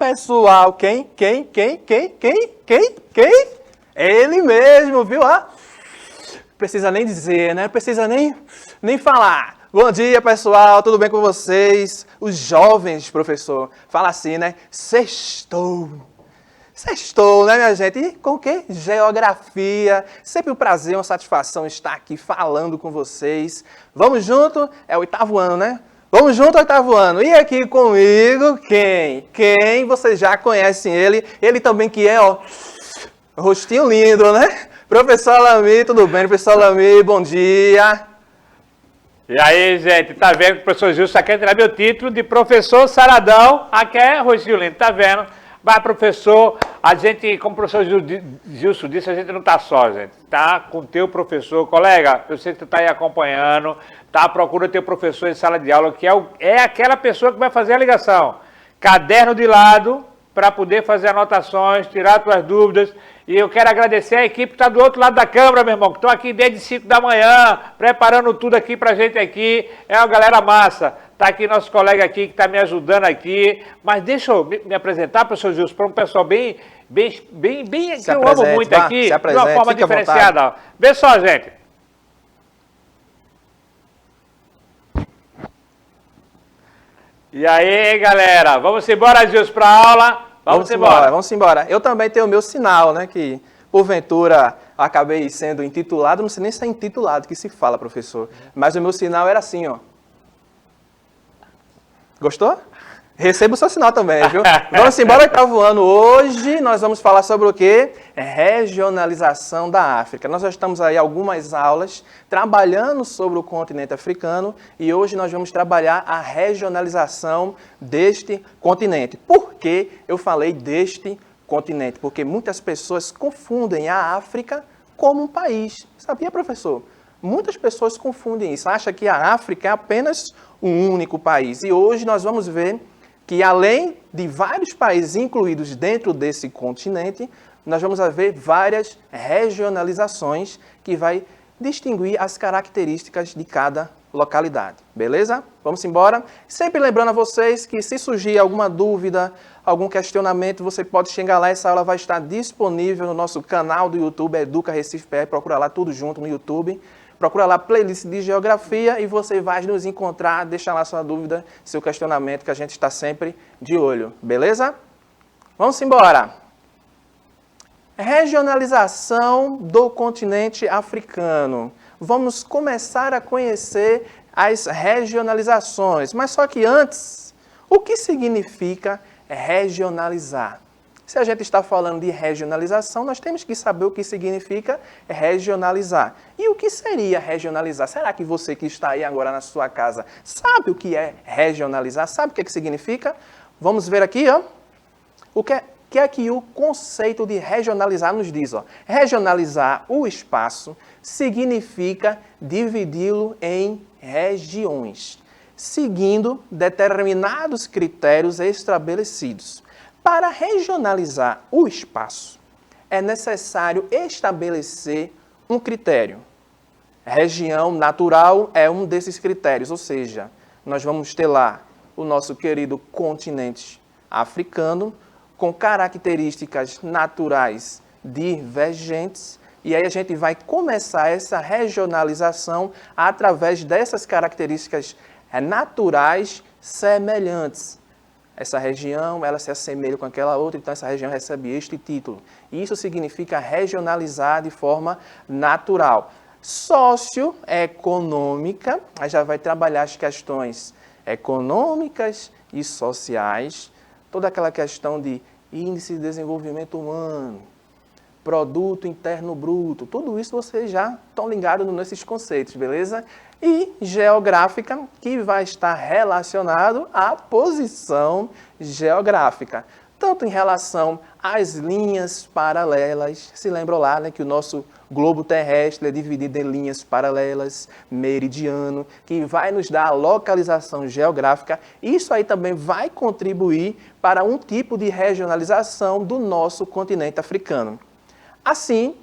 pessoal, quem? Ele mesmo, viu? Precisa nem dizer, né? Precisa nem falar. Bom dia, pessoal, tudo bem com vocês? Os jovens, professor, fala assim, né? Sextou. Sextou, né, minha gente? E com o quê? Geografia. Sempre um prazer, uma satisfação estar aqui falando com vocês. Vamos junto? É o 8º ano, né? Vamos junto, 8º ano. E aqui comigo, quem? Quem? Vocês já conhecem ele. Ele também que é, ó, rostinho lindo, né? Professor Alami, tudo bem, professor Alami? Bom dia. E aí, gente, tá vendo que o professor Gilson quer tirar meu título de professor saradão, aqui é rostinho lindo, tá vendo? Mas, professor, a gente, como o professor Gilson disse, a gente não tá só, gente. Tá com o teu professor. Colega, eu sei que tu tá aí acompanhando, tá? Procura teu professor em sala de aula, que é aquela pessoa que vai fazer a ligação. Caderno de lado, para poder fazer anotações, tirar tuas dúvidas. E eu quero agradecer a equipe que está do outro lado da câmera, meu irmão, que estão aqui desde 5 da manhã, preparando tudo aqui pra gente aqui. É uma galera massa. Tá aqui nosso colega aqui que está me ajudando aqui. Mas deixa eu me apresentar, professor Gilson, para um pessoal bem que eu amo muito aqui, de uma forma diferenciada. Vê só, gente. E aí, galera, vamos embora, Gilson, para a aula? Vamos embora. Vamos embora. Eu também tenho o meu sinal, né, que porventura acabei sendo intitulado, não sei nem se é intitulado que se fala, professor, mas o meu sinal era assim, ó. Gostou? Receba o seu sinal também, viu? Vamos embora, 8º ano. Hoje nós vamos falar sobre o quê? Regionalização da África. Nós já estamos aí algumas aulas trabalhando sobre o continente africano e hoje nós vamos trabalhar a regionalização deste continente. Por que eu falei deste continente? Porque muitas pessoas confundem a África como um país. Sabia, professor? Muitas pessoas confundem isso. Acham que a África é apenas um único país. E hoje nós vamos ver que além de vários países incluídos dentro desse continente, nós vamos ver várias regionalizações que vai distinguir as características de cada localidade. Beleza? Vamos embora. Sempre lembrando a vocês que se surgir alguma dúvida, algum questionamento, você pode chegar lá, essa aula vai estar disponível no nosso canal do YouTube, Educa Recife PR, procura lá tudo junto no YouTube. Procura lá playlist de geografia e você vai nos encontrar, deixa lá sua dúvida, seu questionamento, que a gente está sempre de olho, beleza? Vamos embora! Regionalização do continente africano. Vamos começar a conhecer as regionalizações, mas só que antes, o que significa regionalizar? Se a gente está falando de regionalização, nós temos que saber o que significa regionalizar. E o que seria regionalizar? Será que você que está aí agora na sua casa sabe o que é regionalizar? Sabe o que significa? Vamos ver aqui, ó. O que é que o conceito de regionalizar nos diz? Ó? Regionalizar o espaço significa dividi-lo em regiões, seguindo determinados critérios estabelecidos. Para regionalizar o espaço, é necessário estabelecer um critério. Região natural é um desses critérios, ou seja, nós vamos ter lá o nosso querido continente africano, com características naturais divergentes, e aí a gente vai começar essa regionalização através dessas características naturais semelhantes. Essa região, ela se assemelha com aquela outra, então essa região recebe este título. Isso significa regionalizar de forma natural. Socioeconômica, aí já vai trabalhar as questões econômicas e sociais, toda aquela questão de índice de desenvolvimento humano, produto interno bruto, tudo isso vocês já estão ligados nesses conceitos, beleza? E geográfica, que vai estar relacionado à posição geográfica, tanto em relação às linhas paralelas. Se lembram lá, né, que o nosso globo terrestre é dividido em linhas paralelas, meridiano, que vai nos dar a localização geográfica. Isso aí também vai contribuir para um tipo de regionalização do nosso continente africano. Assim,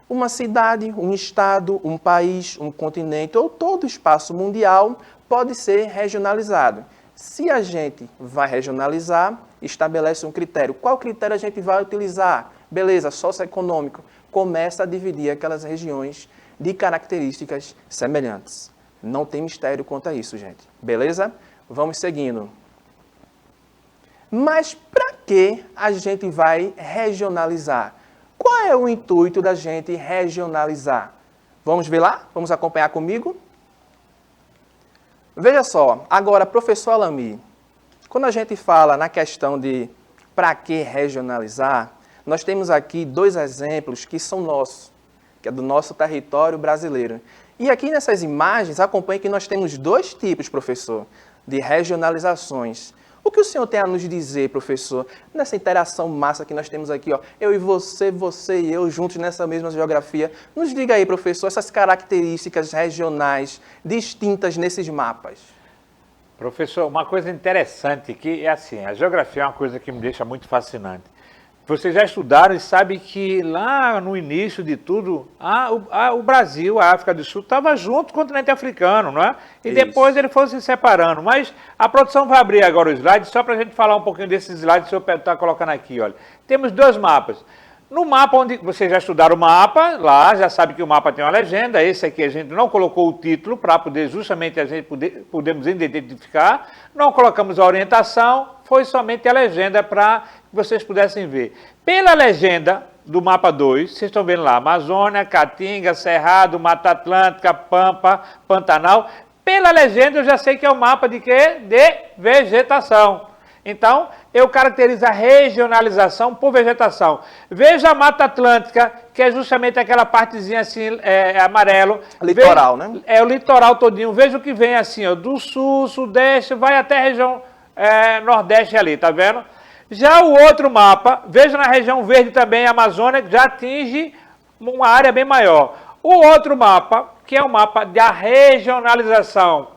uma cidade, um estado, um país, um continente ou todo o espaço mundial pode ser regionalizado. Se a gente vai regionalizar, estabelece um critério. Qual critério a gente vai utilizar? Beleza, socioeconômico. Começa a dividir aquelas regiões de características semelhantes. Não tem mistério quanto a isso, gente. Beleza? Vamos seguindo. Mas para que a gente vai regionalizar? Qual é o intuito da gente regionalizar? Vamos ver lá? Vamos acompanhar comigo? Veja só, agora, professor Alami, quando a gente fala na questão de para que regionalizar, nós temos aqui dois exemplos que são nossos, que é do nosso território brasileiro. E aqui nessas imagens, acompanhe que nós temos dois tipos, professor, de regionalizações. O que o senhor tem a nos dizer, professor, nessa interação massa que nós temos aqui, ó, eu e você e eu juntos nessa mesma geografia? Nos diga aí, professor, essas características regionais distintas nesses mapas. Professor, uma coisa interessante que é assim, a geografia é uma coisa que me deixa muito fascinante. Vocês já estudaram e sabem que lá no início de tudo, o Brasil, a África do Sul, estava junto com o continente africano, não é? E Isso. depois ele foi se separando. Mas a produção vai abrir agora o slide, só para a gente falar um pouquinho desses slides que o senhor está colocando aqui. Olha. Temos dois mapas. No mapa onde vocês já estudaram o mapa, lá já sabe que o mapa tem uma legenda, esse aqui a gente não colocou o título para poder justamente a gente podermos identificar, não colocamos a orientação, foi somente a legenda para que vocês pudessem ver. Pela legenda do mapa 2, vocês estão vendo lá, Amazônia, Caatinga, Cerrado, Mata Atlântica, Pampa, Pantanal. Pela legenda eu já sei que é o mapa de quê? De vegetação. Então, eu caracterizo a regionalização por vegetação. Veja a Mata Atlântica, que é justamente aquela partezinha assim, amarelo. Litoral, né? É o litoral todinho. Veja o que vem assim, ó, do sul, sudeste, vai até a região nordeste ali, tá vendo? Já o outro mapa, veja na região verde também, a Amazônia, já atinge uma área bem maior. O outro mapa, que é o mapa da regionalização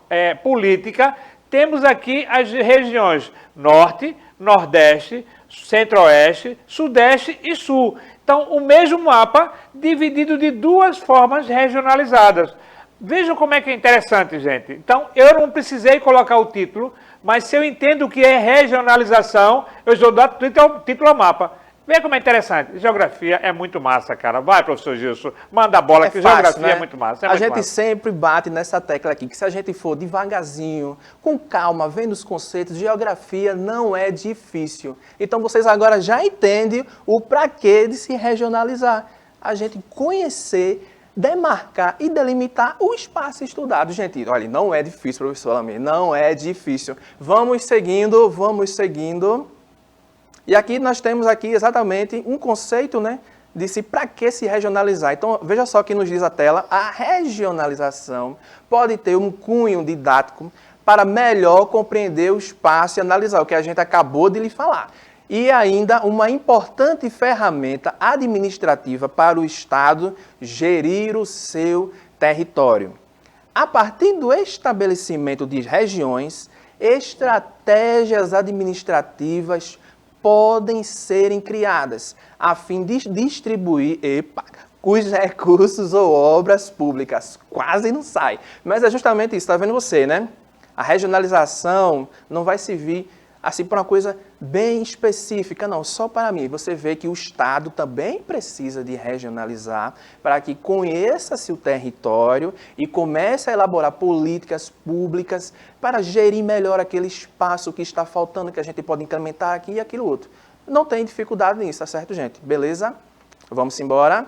política, temos aqui as regiões Norte, Nordeste, Centro-Oeste, Sudeste e Sul. Então, o mesmo mapa dividido de duas formas regionalizadas. Vejam como é que é interessante, gente. Então, eu não precisei colocar o título, mas se eu entendo o que é regionalização, eu já dou título ao mapa. Veja como é interessante. Geografia é muito massa, cara. Vai, professor Gilson, manda a bola, que fácil, geografia né? é muito massa. A gente sempre bate nessa tecla aqui, que se a gente for devagarzinho, com calma, vendo os conceitos, geografia não é difícil. Então vocês agora já entendem o pra quê de se regionalizar. A gente conhecer, demarcar e delimitar o espaço estudado. Gente, olha, não é difícil, professor Alami, não é difícil. Vamos seguindo, vamos seguindo. E aqui nós temos aqui exatamente um conceito, né, de se para que se regionalizar. Então, veja só que nos diz a tela, a regionalização pode ter um cunho didático para melhor compreender o espaço e analisar o que a gente acabou de lhe falar. E ainda uma importante ferramenta administrativa para o Estado gerir o seu território. A partir do estabelecimento de regiões, estratégias administrativas podem serem criadas a fim de distribuir os recursos ou obras públicas. Quase não sai. Mas é justamente isso, está vendo você, né? A regionalização não vai servir assim para uma coisa bem específica, não, só para mim. Você vê que o Estado também precisa de regionalizar para que conheça-se o território e comece a elaborar políticas públicas para gerir melhor aquele espaço que está faltando, que a gente pode incrementar aqui e aquilo outro. Não tem dificuldade nisso, tá certo, gente? Beleza? Vamos embora.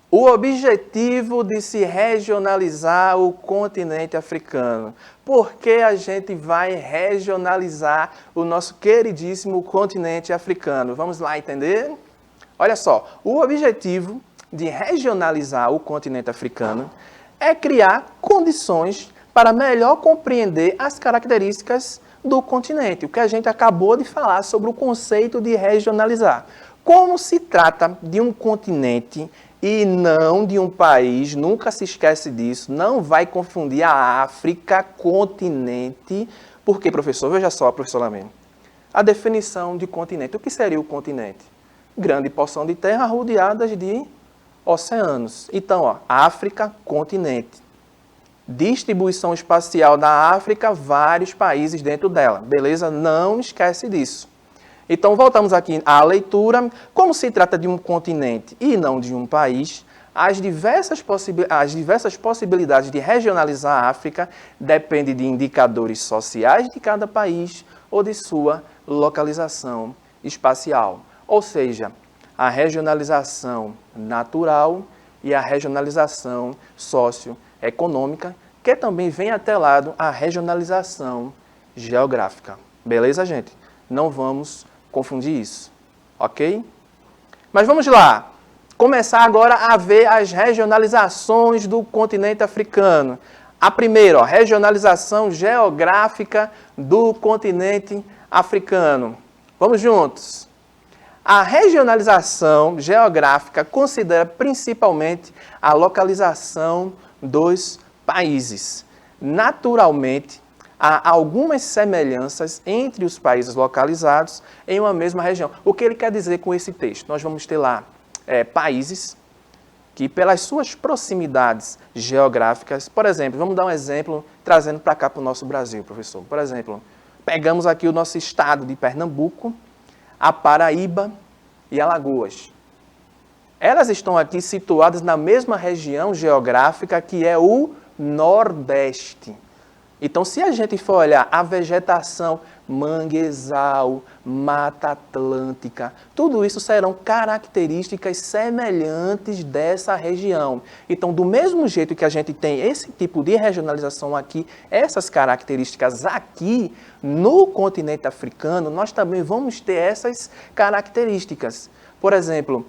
O objetivo de se regionalizar o continente africano. Por que a gente vai regionalizar o nosso queridíssimo continente africano? Vamos lá entender? Olha só, o objetivo de regionalizar o continente africano é criar condições para melhor compreender as características do continente, o que a gente acabou de falar sobre o conceito de regionalizar. Como se trata de um continente e não de um país, nunca se esquece disso, não vai confundir a África, continente. Por quê, professor? Veja só, professor Lamento. A definição de continente. O que seria o continente? Grande porção de terra rodeadas de oceanos. Então, ó, África, continente. Distribuição espacial da África, vários países dentro dela. Beleza? Não esquece disso. Então, voltamos aqui à leitura. Como se trata de um continente e não de um país, as diversas possibilidades de regionalizar a África dependem de indicadores sociais de cada país ou de sua localização espacial. Ou seja, a regionalização natural e a regionalização socioeconômica, que também vem atrelado à regionalização geográfica. Beleza, gente? Não vamos confundir isso, ok? Mas vamos lá. Começar agora a ver as regionalizações do continente africano. A primeira, regionalização geográfica do continente africano. Vamos juntos. A regionalização geográfica considera principalmente a localização dos países. Naturalmente, há algumas semelhanças entre os países localizados em uma mesma região. O que ele quer dizer com esse texto? Nós vamos ter lá países que, pelas suas proximidades geográficas, por exemplo, vamos dar um exemplo trazendo para cá para o nosso Brasil, professor. Por exemplo, pegamos aqui o nosso estado de Pernambuco, a Paraíba e Alagoas. Elas estão aqui situadas na mesma região geográfica que é o Nordeste. Então, se a gente for olhar a vegetação, manguezal, mata atlântica, tudo isso serão características semelhantes dessa região. Então, do mesmo jeito que a gente tem esse tipo de regionalização aqui, essas características aqui no continente africano, nós também vamos ter essas características. Por exemplo,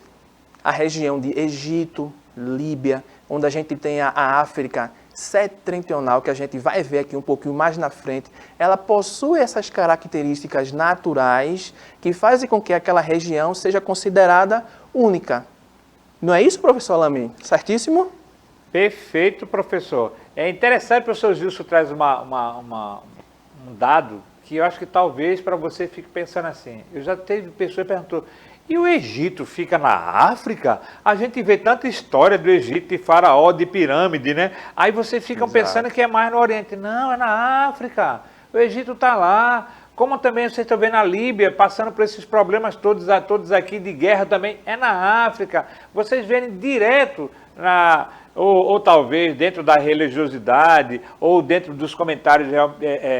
a região de Egito, Líbia, onde a gente tem a África setentrional, que a gente vai ver aqui um pouquinho mais na frente, ela possui essas características naturais que fazem com que aquela região seja considerada única. Não é isso, professor Alamin? Certíssimo? Perfeito, professor. É interessante, professor Gilson traz um dado que eu acho que talvez para você fique pensando assim. Eu já teve pessoa que perguntou, e o Egito fica na África? A gente vê tanta história do Egito, de faraó, de pirâmide, né? Aí vocês ficam pensando que é mais no Oriente. Não, é na África. O Egito está lá. Como também vocês estão vendo a Líbia, passando por esses problemas todos aqui de guerra também, é na África. Vocês verem direto, ou talvez dentro da religiosidade, ou dentro dos comentários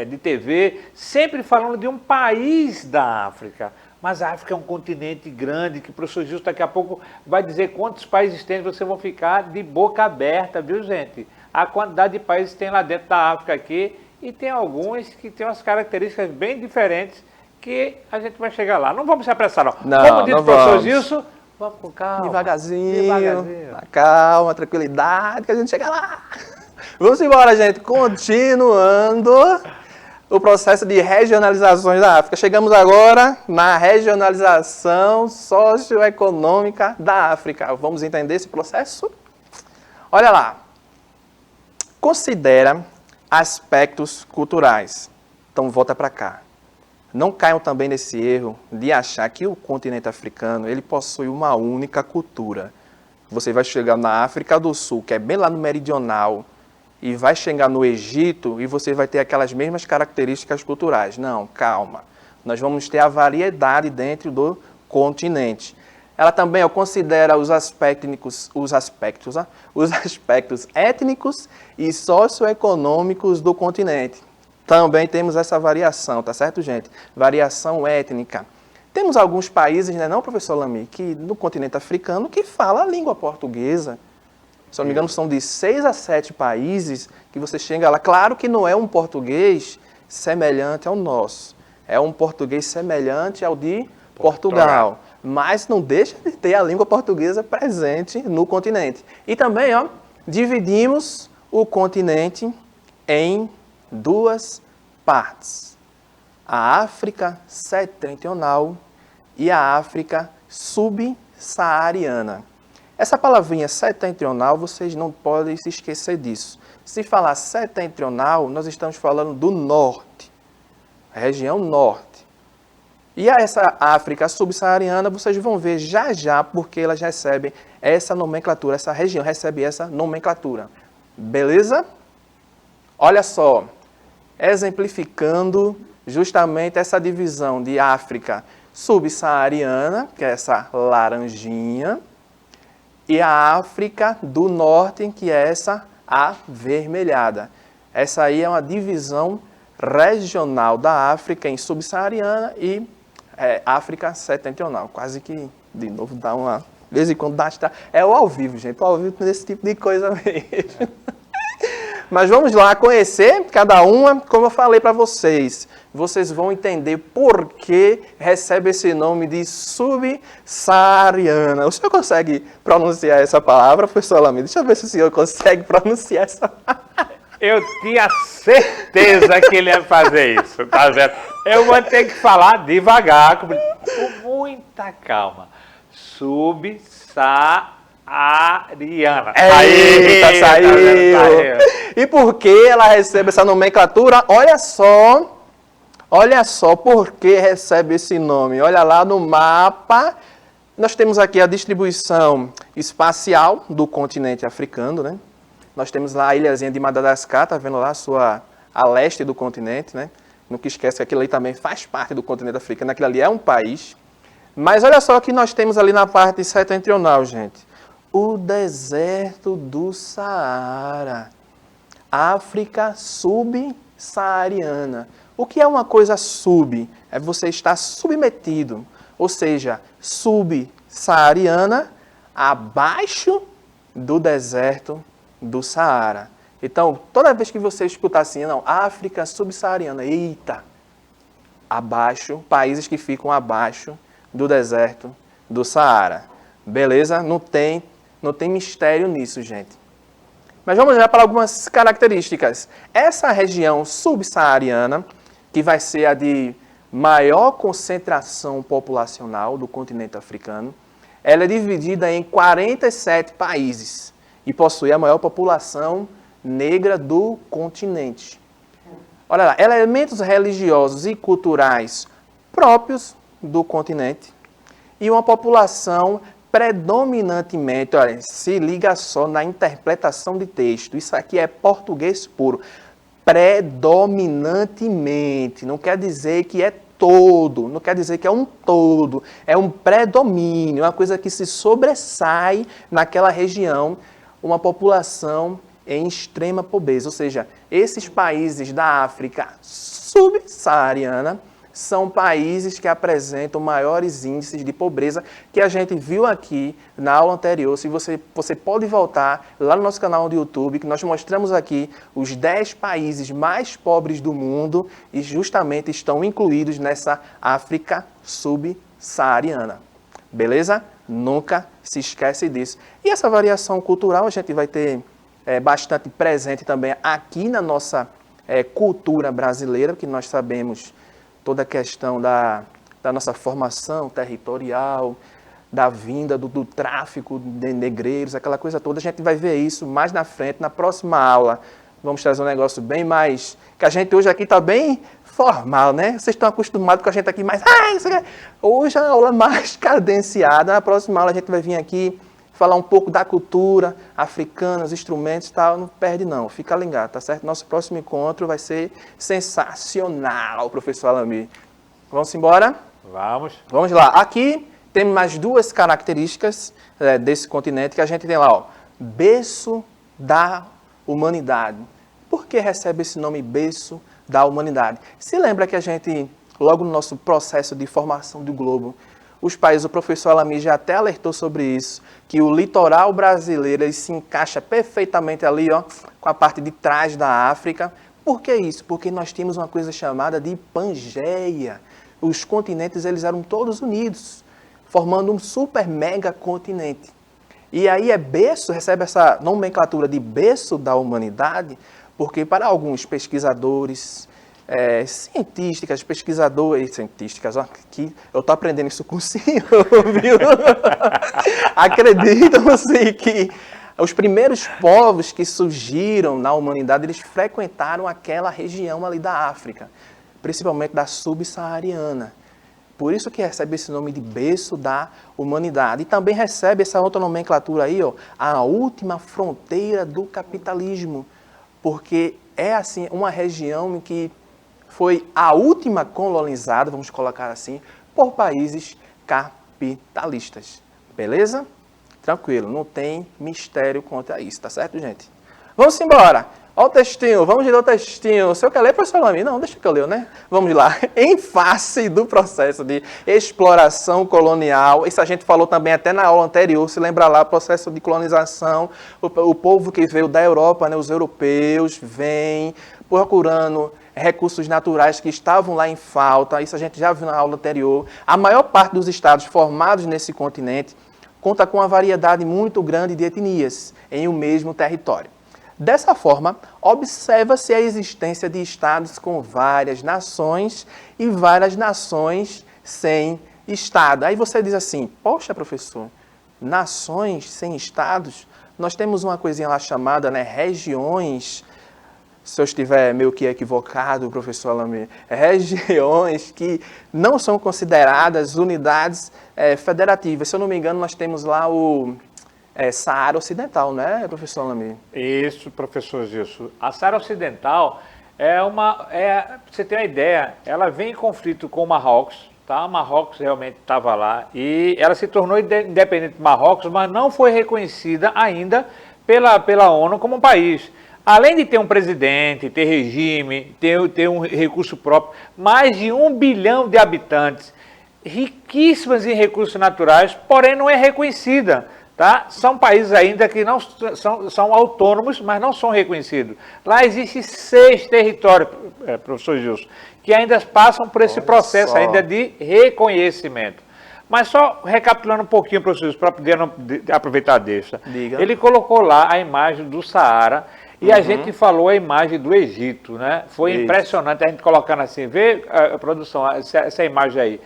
de TV, sempre falando de um país da África. Mas a África é um continente grande, que o professor Gilson daqui a pouco vai dizer quantos países tem, vocês vão ficar de boca aberta, viu, gente? A quantidade de países tem lá dentro da África aqui, e tem alguns que têm umas características bem diferentes, que a gente vai chegar lá. Não vamos se apressar, não. Como disse o professor Gilson, vamos com calma. Devagarzinho. Calma, tranquilidade, que a gente chega lá. Vamos embora, gente. Continuando o processo de regionalizações da África. Chegamos agora na regionalização socioeconômica da África. Vamos entender esse processo? Olha lá. Considera aspectos culturais. Então, volta para cá. Não caiam também nesse erro de achar que o continente africano ele possui uma única cultura. Você vai chegar na África do Sul, que é bem lá no meridional, e vai chegar no Egito e você vai ter aquelas mesmas características culturais. Não, calma. Nós vamos ter a variedade dentro do continente. Ela também considera os aspectos étnicos e socioeconômicos do continente. Também temos essa variação, tá certo, gente? Variação étnica. Temos alguns países, né, não, professor Lamy, que no continente africano que fala a língua portuguesa. Se não me engano, são de 6 a 7 países que você chega lá. Claro que não é um português semelhante ao nosso. É um português semelhante ao de Portugal. Mas não deixa de ter a língua portuguesa presente no continente. E também, dividimos o continente em duas partes. A África setentrional e a África subsaariana. Essa palavrinha setentrional, vocês não podem se esquecer disso. Se falar setentrional, nós estamos falando do norte, região norte. E essa África subsaariana, vocês vão ver já já, porque elas recebem essa nomenclatura, essa região recebe essa nomenclatura. Beleza? Olha só, exemplificando justamente essa divisão de África subsaariana, que é essa laranjinha, e a África do Norte, que é essa avermelhada. Essa aí é uma divisão regional da África em subsaariana e África setentrional. Quase que, de novo, dá uma... De vez em quando dá... É o ao vivo, gente. O ao vivo tem esse tipo de coisa mesmo. Mas vamos lá conhecer cada uma, como eu falei para vocês. Vocês vão entender por que recebe esse nome de subsaariana. O senhor consegue pronunciar essa palavra, professor Alamir? Deixa eu ver se o senhor consegue pronunciar essa palavra. Eu tinha certeza que ele ia fazer isso, tá vendo? Eu vou ter que falar devagar, com muita calma. Subsaariana. Eita, saiu! E por que ela recebe essa nomenclatura? Olha só por que recebe esse nome. Olha lá no mapa, nós temos aqui a distribuição espacial do continente africano, né? Nós temos lá a ilhazinha de Madagascar, tá vendo lá a leste do continente, né? Nunca esquece que aquilo ali também faz parte do continente africano, aquilo ali é um país. Mas olha só o que nós temos ali na parte setentrional, gente. O deserto do Saara. África subsaariana. O que é uma coisa sub? É você estar submetido. Ou seja, subsaariana, abaixo do deserto do Saara. Então, toda vez que você escutar assim, não, África subsaariana, eita, abaixo, países que ficam abaixo do deserto do Saara. Beleza? Não tem mistério nisso, gente. Mas vamos olhar para algumas características. Essa região subsaariana, que vai ser a de maior concentração populacional do continente africano, ela é dividida em 47 países e possui a maior população negra do continente. Olha lá, elementos religiosos e culturais próprios do continente e uma população predominantemente, olha, se liga só na interpretação de texto, isso aqui é português puro, predominantemente, não quer dizer que é todo, não quer dizer que é um todo, é um predomínio, uma coisa que se sobressai naquela região, uma população em extrema pobreza, ou seja, esses países da África subsaariana são países que apresentam maiores índices de pobreza que a gente viu aqui na aula anterior. Se você pode voltar lá no nosso canal do YouTube, que nós mostramos aqui os 10 países mais pobres do mundo e justamente estão incluídos nessa África subsaariana. Beleza? Nunca se esquece disso. E essa variação cultural a gente vai ter bastante presente também aqui na nossa cultura brasileira, que nós sabemos toda a questão da nossa formação territorial, da vinda do tráfico de negreiros, aquela coisa toda. A gente vai ver isso mais na frente, na próxima aula. Vamos trazer um negócio bem mais... que a gente hoje aqui está bem formal, né? Vocês estão acostumados com a gente aqui mais... Hoje é a aula mais cadenciada. Na próxima aula a gente vai vir aqui falar um pouco da cultura africana, os instrumentos e tal. Não perde não, fica ligado, tá certo? Nosso próximo encontro vai ser sensacional, professor Alamir. Vamos embora? Vamos. Vamos lá. Aqui tem mais duas características desse continente que a gente tem lá, ó. Berço da humanidade. Por que recebe esse nome berço da humanidade? Se lembra que a gente, logo no nosso processo de formação do globo, os países, o professor Alamir já até alertou sobre isso, que o litoral brasileiro ele se encaixa perfeitamente ali, ó, com a parte de trás da África. Por que isso? Porque nós tínhamos uma coisa chamada de Pangeia. Os continentes eles eram todos unidos, formando um super mega continente. E aí berço, recebe essa nomenclatura de berço da humanidade, porque para alguns pesquisadores, cientísticas, ó, que eu estou aprendendo isso com o senhor, viu? Acreditam-se que os primeiros povos que surgiram na humanidade, eles frequentaram aquela região ali da África, principalmente da subsaariana. Por isso que recebe esse nome de berço da humanidade. E também recebe essa outra nomenclatura aí, ó, a última fronteira do capitalismo. Porque é assim uma região que foi a última colonizada, vamos colocar assim, por países capitalistas. Beleza? Tranquilo, não tem mistério quanto a isso, tá certo, gente? Vamos embora. Olha o textinho, vamos ler o textinho. O senhor quer ler, professor Lamy? Não, deixa que eu leio, né? Vamos lá. Em face do processo de exploração colonial, isso a gente falou também até na aula anterior, se lembra lá, processo de colonização, o povo que veio da Europa, né, os europeus, vêm procurando recursos naturais que estavam lá em falta, isso a gente já viu na aula anterior. A maior parte dos estados formados nesse continente conta com uma variedade muito grande de etnias em um mesmo território. Dessa forma, observa-se a existência de estados com várias nações e várias nações sem estado. Aí você diz assim, poxa, professor, nações sem estados? Nós temos uma coisinha lá chamada, né, regiões. Se eu estiver meio que equivocado, professor Lamy, regiões que não são consideradas unidades federativas. Se eu não me engano, nós temos lá o Saara Ocidental, né, professor Lamy? Isso, professor Gilson. A Saara Ocidental pra você ter uma ideia, ela vem em conflito com o Marrocos, tá? O Marrocos realmente estava lá e ela se tornou independente do Marrocos, mas não foi reconhecida ainda pela ONU como um país. Além de ter um presidente, ter regime, ter um recurso próprio, mais de 1 bilhão de habitantes, riquíssimas em recursos naturais, porém não é reconhecida. Tá? São países ainda que não são autônomos, mas não são reconhecidos. Lá existem 6 territórios, professor Gilson, que ainda passam por esse processo ainda de reconhecimento. Mas só recapitulando um pouquinho, professor Gilson, para poder aproveitar deixa. Diga. Ele colocou lá a imagem do Saara e a gente falou a imagem do Egito, né? Foi impressionante a gente colocando assim, vê a produção, essa imagem aí.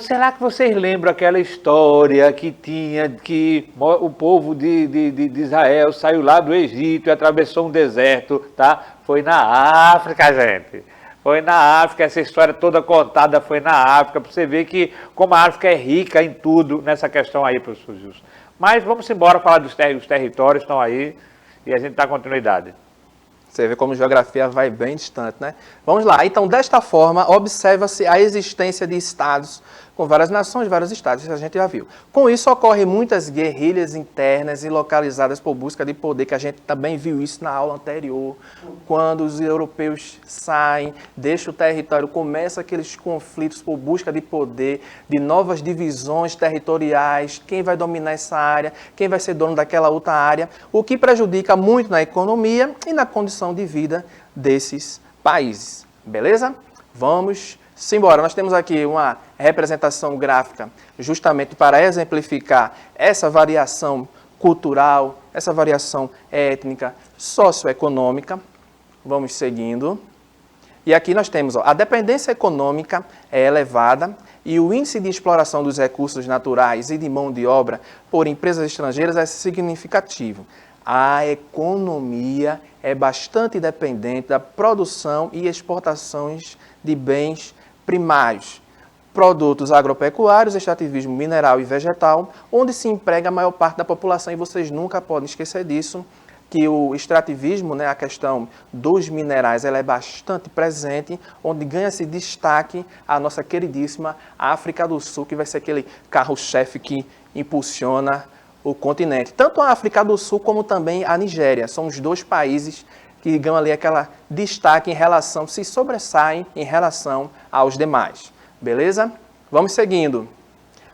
Será que vocês lembram aquela história que tinha, que o povo de Israel saiu lá do Egito e atravessou um deserto, tá? Foi na África, gente. Foi na África, essa história toda contada foi na África, para você ver que como a África é rica em tudo nessa questão aí, professor Gilson. Mas vamos embora falar dos territórios, estão aí, e a gente dá continuidade. Você vê como a geografia vai bem distante, né? Vamos lá. Então, desta forma, observa-se a existência de estados com várias nações, vários estados, isso a gente já viu. Com isso, ocorrem muitas guerrilhas internas e localizadas por busca de poder, que a gente também viu isso na aula anterior. Quando os europeus saem, deixam o território, começam aqueles conflitos por busca de poder, de novas divisões territoriais, quem vai dominar essa área, quem vai ser dono daquela outra área, o que prejudica muito na economia e na condição de vida desses países. Beleza? Vamos embora. Nós temos aqui uma representação gráfica justamente para exemplificar essa variação cultural, essa variação étnica, socioeconômica. Vamos seguindo. E aqui nós temos, a dependência econômica é elevada e o índice de exploração dos recursos naturais e de mão de obra por empresas estrangeiras é significativo. A economia é bastante dependente da produção e exportações de bens primários, produtos agropecuários, extrativismo mineral e vegetal, onde se emprega a maior parte da população, e vocês nunca podem esquecer disso, que o extrativismo, né, a questão dos minerais, ela é bastante presente, onde ganha-se destaque a nossa queridíssima África do Sul, que vai ser aquele carro-chefe que impulsiona o continente. Tanto a África do Sul como também a Nigéria, são os 2 países que ganham ali aquela destaque em relação, se sobressaem em relação aos demais. Beleza? Vamos seguindo.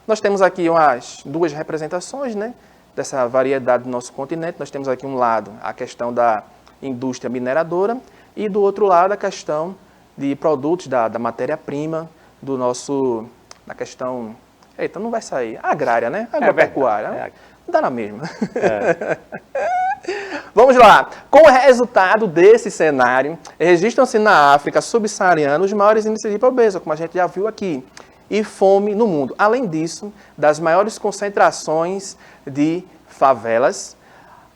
Nós temos aqui umas 2 representações, né, dessa variedade do nosso continente. Nós temos aqui um lado a questão da indústria mineradora e do outro lado a questão de produtos da matéria-prima do nosso, na questão, eita, não vai sair, agrária, né, agropecuária, dá na mesma. Vamos lá. Com o resultado desse cenário, registram-se na África subsaariana os maiores índices de pobreza, como a gente já viu aqui, e fome no mundo. Além disso, das maiores concentrações de favelas.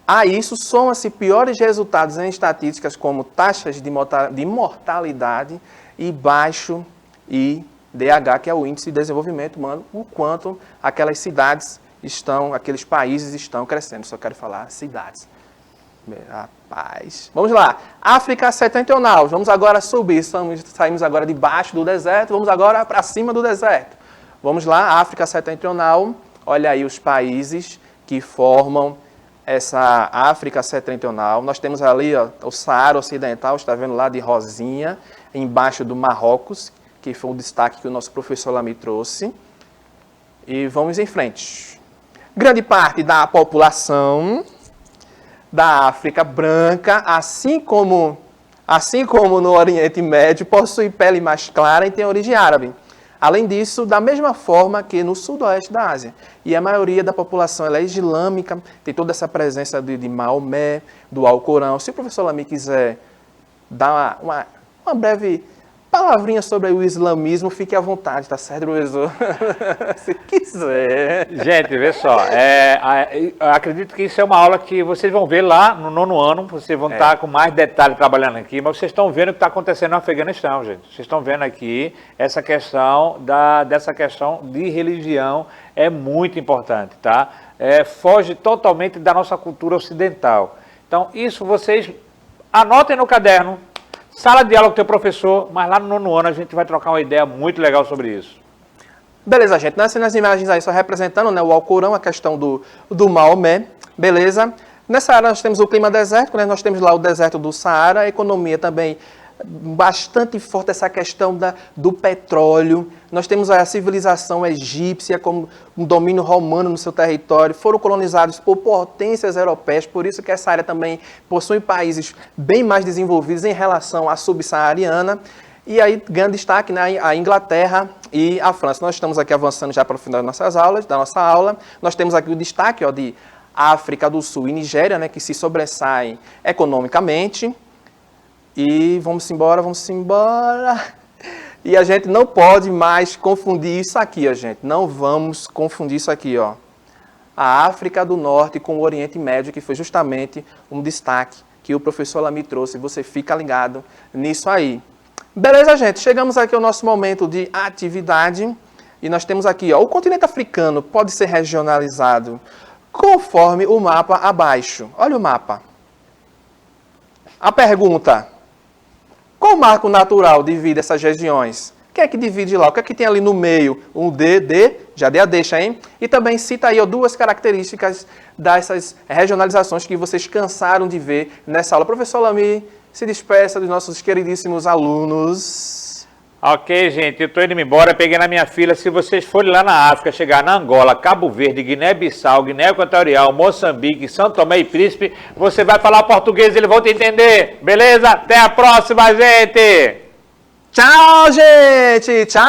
A isso somam-se piores resultados em estatísticas como taxas de mortalidade e baixo IDH, que é o Índice de Desenvolvimento Humano, o quanto aquelas cidades aqueles países estão crescendo. Só quero falar cidades. Rapaz. Vamos lá. África setentrional. Vamos agora subir. Saímos agora debaixo do deserto. Vamos agora para cima do deserto. Vamos lá. África setentrional. Olha aí os países que formam essa África setentrional. Nós temos ali ó, o Saara Ocidental, está vendo lá de rosinha, embaixo do Marrocos, que foi o destaque que o nosso professor lá me trouxe. E vamos em frente. Grande parte da população da África branca, assim como no Oriente Médio, possui pele mais clara e tem origem árabe. Além disso, da mesma forma que no sudoeste da Ásia. E a maioria da população ela é islâmica, tem toda essa presença de Maomé, do Alcorão. Se o professor Lamy quiser dar uma breve palavrinha sobre o islamismo, fique à vontade, tá certo, professor? Se quiser. Gente, vê só, acredito que isso é uma aula que vocês vão ver lá no 9º ano, vocês vão estar com mais detalhe trabalhando aqui, mas vocês estão vendo o que está acontecendo no Afeganistão, gente. Vocês estão vendo aqui essa questão dessa questão de religião é muito importante, tá? Foge totalmente da nossa cultura ocidental. Então, isso vocês anotem no caderno, sala de aula com o teu professor, mas lá no 9º ano a gente vai trocar uma ideia muito legal sobre isso. Beleza, gente. Nas imagens aí só representando, né, o Alcorão, a questão do Maomé. Beleza? Nessa área nós temos o clima desértico, né? Nós temos lá o deserto do Saara, a economia também bastante forte, essa questão do petróleo. Nós temos a civilização egípcia como um domínio romano no seu território. Foram colonizados por potências europeias, por isso que essa área também possui países bem mais desenvolvidos em relação à subsaariana. E aí, grande destaque, né, a Inglaterra e a França. Nós estamos aqui avançando já para o final da nossa aula. Nós temos aqui o destaque de África do Sul e Nigéria, né, que se sobressaem economicamente. E vamos embora. E a gente não pode mais confundir isso aqui, gente. Não vamos confundir isso aqui, ó. A África do Norte com o Oriente Médio, que foi justamente um destaque que o professor Lamy trouxe. Você fica ligado nisso aí. Beleza, gente? Chegamos aqui ao nosso momento de atividade. E nós temos aqui, ó, o continente africano pode ser regionalizado conforme o mapa abaixo. Olha o mapa. A pergunta: qual marco natural divide essas regiões? O que é que divide lá? O que é que tem ali no meio? Um já dei a deixa, hein? E também cita aí ó, duas características dessas regionalizações que vocês cansaram de ver nessa aula. Professor Lamy, se despeça dos nossos queridíssimos alunos. Ok, gente, eu estou indo embora, peguei na minha fila. Se vocês forem lá na África, chegar na Angola, Cabo Verde, Guiné-Bissau, Guiné Equatorial, Moçambique, São Tomé e Príncipe, você vai falar português e eles vão te entender. Beleza? Até a próxima, gente! Tchau, gente! Tchau!